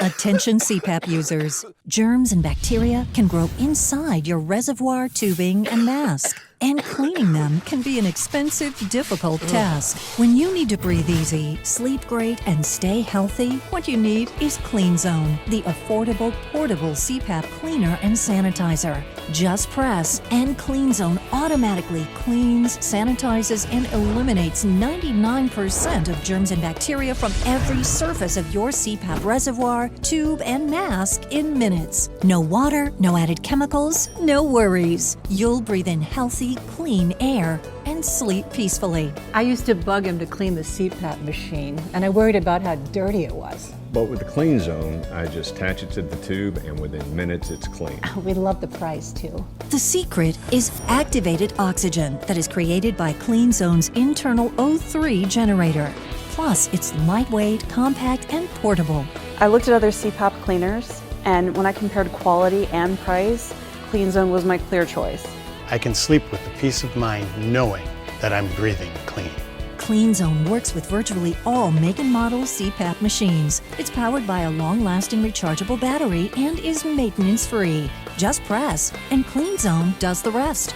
Attention CPAP users. Germs and bacteria can grow inside your reservoir, tubing, and mask. And cleaning them can be an expensive, difficult task. When you need to breathe easy, sleep great, and stay healthy, what you need is Clean Zone, the affordable, portable CPAP cleaner and sanitizer. Just press, and Clean Zone automatically cleans, sanitizes, and eliminates 99% of germs and bacteria from every surface of your CPAP reservoir, tube, and mask in minutes. No water, no added chemicals, no worries. You'll breathe in healthy, clean air and sleep peacefully. I used to bug him to clean the CPAP machine, and I worried about how dirty it was. But with the Clean Zone, I just attach it to the tube, and within minutes, it's clean. We love the price, too. The secret is activated oxygen that is created by Clean Zone's internal O3 generator. Plus, it's lightweight, compact, and portable. I looked at other CPAP cleaners, and when I compared quality and price, Clean Zone was my clear choice. I can sleep with the peace of mind knowing that I'm breathing clean. Clean Zone works with virtually all make and model CPAP machines. It's powered by a long-lasting rechargeable battery and is maintenance-free. Just press, and Clean Zone does the rest.